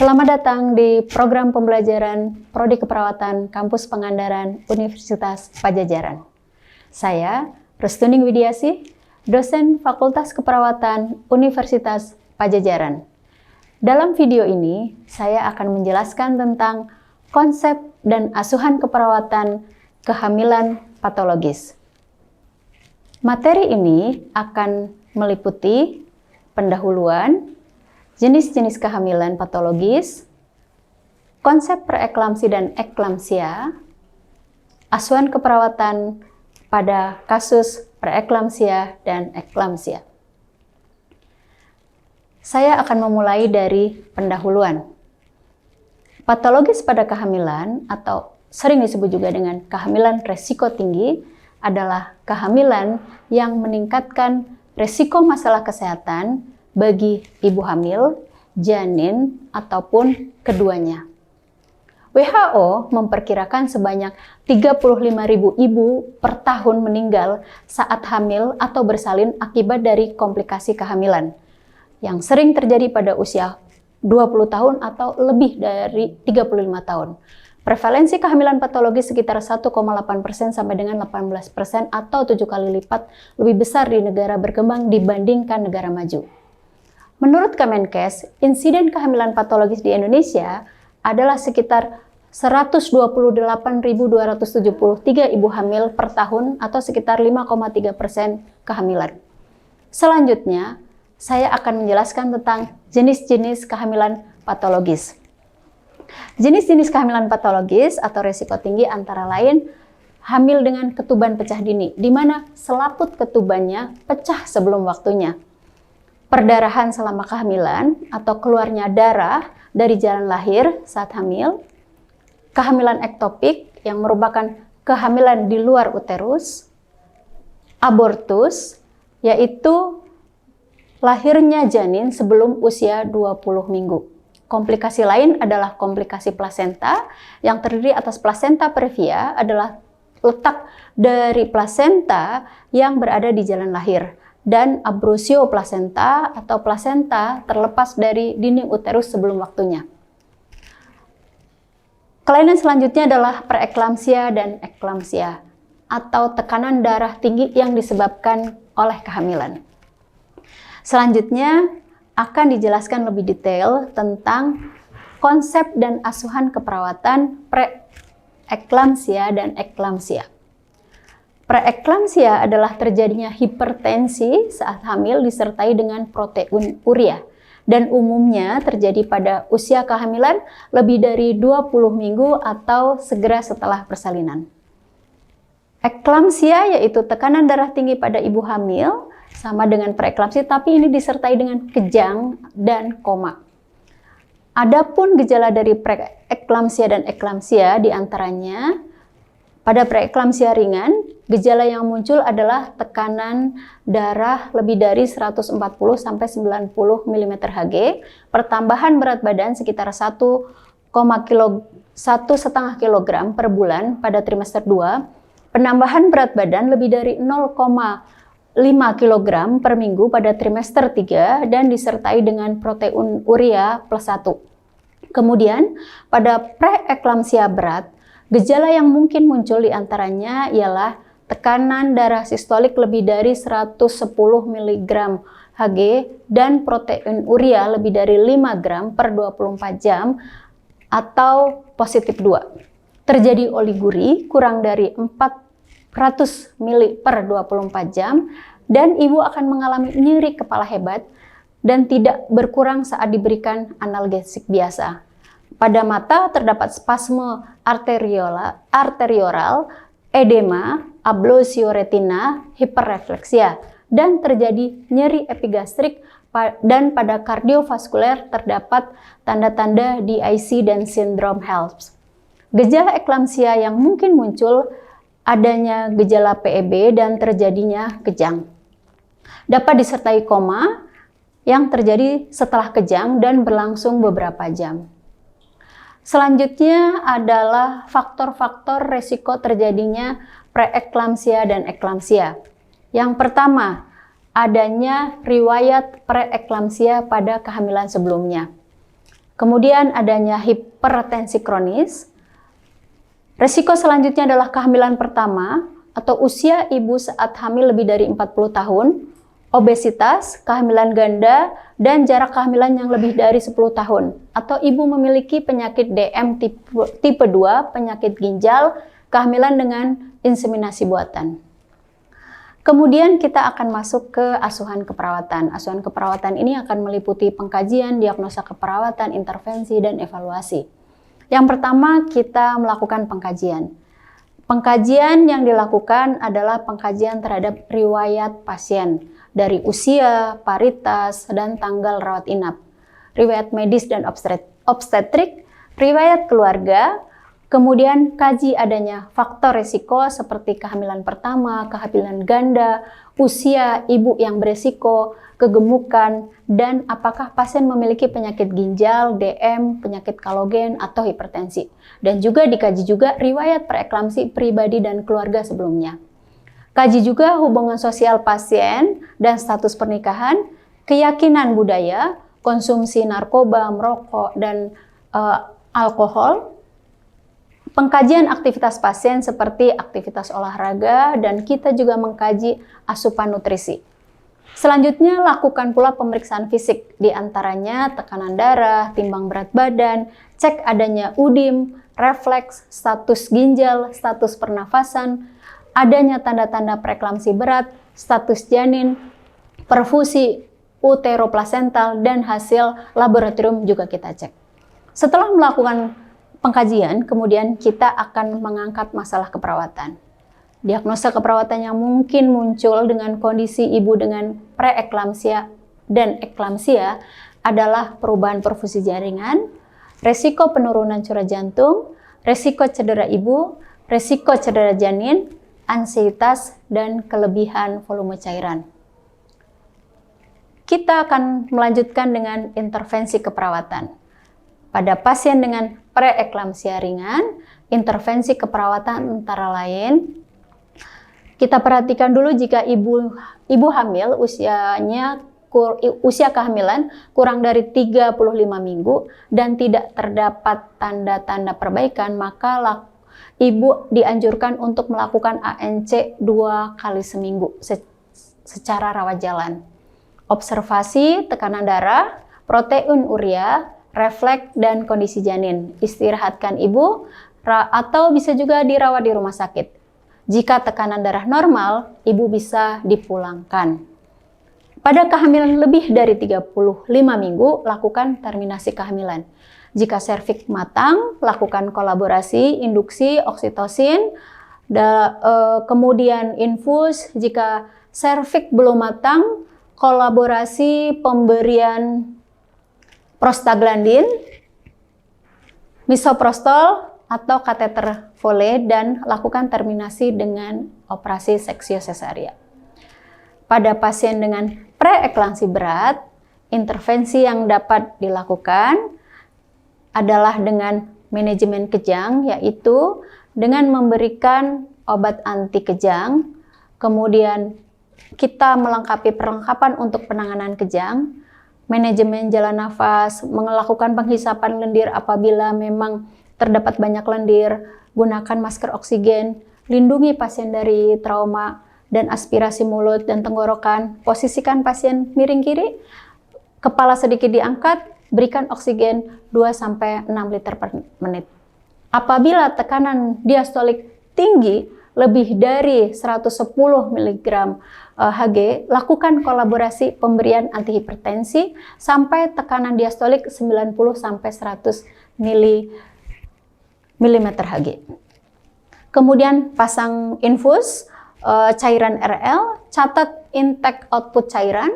Selamat datang di program pembelajaran Prodi Keperawatan Kampus Pangandaran Universitas Padjadjaran. Saya, Restuning Widiasi, dosen Fakultas Keperawatan Universitas Padjadjaran. Dalam video ini, saya akan menjelaskan tentang konsep dan asuhan keperawatan kehamilan patologis. Materi ini akan meliputi pendahuluan, jenis-jenis kehamilan patologis, konsep preeklamsi dan eklamsia, asuhan keperawatan pada kasus preeklamsia dan eklamsia. Saya akan memulai dari pendahuluan. Patologis pada kehamilan atau sering disebut juga dengan kehamilan resiko tinggi adalah kehamilan yang meningkatkan resiko masalah kesehatan bagi ibu hamil, janin, ataupun keduanya. WHO memperkirakan sebanyak 35.000 ibu per tahun meninggal saat hamil atau bersalin akibat dari komplikasi kehamilan, yang sering terjadi pada usia 20 tahun atau lebih dari 35 tahun. Prevalensi kehamilan patologis sekitar 1,8% sampai dengan 18% atau 7 kali lipat lebih besar di negara berkembang dibandingkan negara maju. Menurut Kemenkes, insiden kehamilan patologis di Indonesia adalah sekitar 128.273 ibu hamil per tahun atau sekitar 5,3% kehamilan. Selanjutnya, saya akan menjelaskan tentang jenis-jenis kehamilan patologis. Jenis-jenis kehamilan patologis atau risiko tinggi antara lain hamil dengan ketuban pecah dini, di mana selaput ketubannya pecah sebelum waktunya. Perdarahan selama kehamilan atau keluarnya darah dari jalan lahir saat hamil. Kehamilan ektopik yang merupakan kehamilan di luar uterus. Abortus, yaitu lahirnya janin sebelum usia 20 minggu. Komplikasi lain adalah komplikasi plasenta yang terdiri atas plasenta previa adalah letak dari plasenta yang berada di jalan lahir dan abrusio plasenta atau plasenta terlepas dari dinding uterus sebelum waktunya. Kelainan selanjutnya adalah preeklamsia dan eklamsia atau tekanan darah tinggi yang disebabkan oleh kehamilan. Selanjutnya akan dijelaskan lebih detail tentang konsep dan asuhan keperawatan preeklamsia dan eklamsia. Preeklamsia adalah terjadinya hipertensi saat hamil disertai dengan proteinuria dan umumnya terjadi pada usia kehamilan lebih dari 20 minggu atau segera setelah persalinan. Eklamsia yaitu tekanan darah tinggi pada ibu hamil sama dengan preeklamsia, tapi ini disertai dengan kejang dan koma. Adapun gejala dari preeklamsia dan eklamsia diantaranya pada preeklamsia ringan, gejala yang muncul adalah tekanan darah lebih dari 140 sampai 90 mm/Hg, pertambahan berat badan sekitar 1,5 kg per bulan pada trimester 2, penambahan berat badan lebih dari 0,5 kg per minggu pada trimester 3 dan disertai dengan proteinuria plus 1. Kemudian pada preeklamsia berat, gejala yang mungkin muncul diantaranya ialah tekanan darah sistolik lebih dari 110 mg/Hg dan proteinuria lebih dari 5 gram per 24 jam atau positif 2. Terjadi oliguri kurang dari 400 mili per 24 jam dan ibu akan mengalami nyeri kepala hebat dan tidak berkurang saat diberikan analgesik biasa. Pada mata terdapat spasme arterioral, edema, ablosio retina, hiperrefleksia, dan terjadi nyeri epigastrik dan pada kardiovaskuler terdapat tanda-tanda DIC dan sindrom HELLP. Gejala eklamsia yang mungkin muncul adanya gejala PEB dan terjadinya kejang. Dapat disertai koma yang terjadi setelah kejang dan berlangsung beberapa jam. Selanjutnya adalah faktor-faktor resiko terjadinya preeklamsia dan eklamsia. Yang pertama, adanya riwayat preeklamsia pada kehamilan sebelumnya. Kemudian adanya hipertensi kronis. Resiko selanjutnya adalah kehamilan pertama atau usia ibu saat hamil lebih dari 40 tahun, obesitas, kehamilan ganda, dan jarak kehamilan yang lebih dari 10 tahun. Atau ibu memiliki penyakit DM tipe 2, penyakit ginjal, kehamilan dengan inseminasi buatan. Kemudian kita akan masuk ke asuhan keperawatan. Asuhan keperawatan ini akan meliputi pengkajian, diagnosa keperawatan, intervensi, dan evaluasi. Yang pertama, kita melakukan pengkajian. Pengkajian yang dilakukan adalah pengkajian terhadap riwayat pasien dari usia, paritas, dan tanggal rawat inap, riwayat medis dan obstetrik, riwayat keluarga, kemudian kaji adanya faktor risiko seperti kehamilan pertama, kehamilan ganda, usia ibu yang beresiko, kegemukan, dan apakah pasien memiliki penyakit ginjal, DM, penyakit kolagen, atau hipertensi. Dan juga dikaji juga riwayat preeklamsi pribadi dan keluarga sebelumnya. Kaji juga hubungan sosial pasien dan status pernikahan, keyakinan budaya, konsumsi narkoba, merokok, dan alkohol, pengkajian aktivitas pasien seperti aktivitas olahraga, dan kita juga mengkaji asupan nutrisi. Selanjutnya, lakukan pula pemeriksaan fisik, diantaranya tekanan darah, timbang berat badan, cek adanya udim, refleks, status ginjal, status pernafasan, adanya tanda-tanda preeklamsi berat, status janin, perfusi uteroplasental, dan hasil laboratorium juga kita cek. Setelah melakukan pengkajian, kemudian kita akan mengangkat masalah keperawatan. Diagnosa keperawatan yang mungkin muncul dengan kondisi ibu dengan preeklamsia dan eklamsia adalah perubahan perfusi jaringan, resiko penurunan curah jantung, resiko cedera ibu, resiko cedera janin, ansietas, dan kelebihan volume cairan. Kita akan melanjutkan dengan intervensi keperawatan. Pada pasien dengan preeklamsia ringan, intervensi keperawatan antara lain, kita perhatikan dulu jika ibu hamil usia kehamilan kurang dari 35 minggu dan tidak terdapat tanda-tanda perbaikan, maka ibu dianjurkan untuk melakukan ANC 2 kali seminggu secara rawat jalan. Observasi tekanan darah, protein urea, refleks, dan kondisi janin. Istirahatkan ibu atau bisa juga dirawat di rumah sakit. Jika tekanan darah normal, ibu bisa dipulangkan. Pada kehamilan lebih dari 35 minggu, lakukan terminasi kehamilan. Jika serviks matang, lakukan kolaborasi, induksi, oksitosin, kemudian infus. Jika serviks belum matang, kolaborasi pemberian prostaglandin, misoprostol, atau kateter Foley, dan lakukan terminasi dengan operasi seksio sesaria. Pada pasien dengan preeklamsi berat, intervensi yang dapat dilakukan adalah dengan manajemen kejang, yaitu dengan memberikan obat anti kejang, kemudian kita melengkapi perlengkapan untuk penanganan kejang, manajemen jalan nafas, melakukan penghisapan lendir apabila memang terdapat banyak lendir, gunakan masker oksigen, lindungi pasien dari trauma, dan aspirasi mulut dan tenggorokan. Posisikan pasien miring kiri, kepala sedikit diangkat, berikan oksigen 2-6 liter per menit. Apabila tekanan diastolik tinggi lebih dari 110 mg Hg, lakukan kolaborasi pemberian antihipertensi sampai tekanan diastolik 90-100 mm Hg. Kemudian pasang infus cairan RL, catat intake output cairan,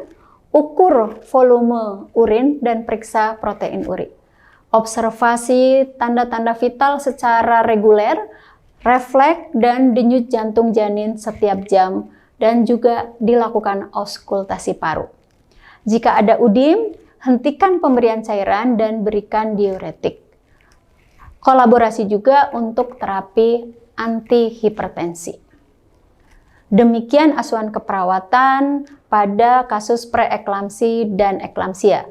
ukur volume urin, dan periksa protein uri. Observasi tanda-tanda vital secara reguler, refleks, dan denyut jantung janin setiap jam, dan juga dilakukan auskultasi paru. Jika ada udim, hentikan pemberian cairan dan berikan diuretik. Kolaborasi juga untuk terapi antihipertensi. Demikian asuhan keperawatan pada kasus preeklamsi dan eklamsia.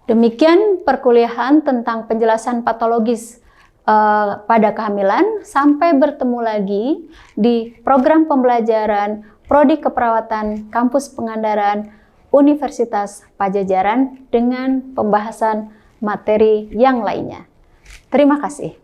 Demikian perkuliahan tentang penjelasan patologis pada kehamilan. Sampai bertemu lagi di program pembelajaran Prodi Keperawatan Kampus Pangandaran Universitas Padjadjaran dengan pembahasan materi yang lainnya. Terima kasih.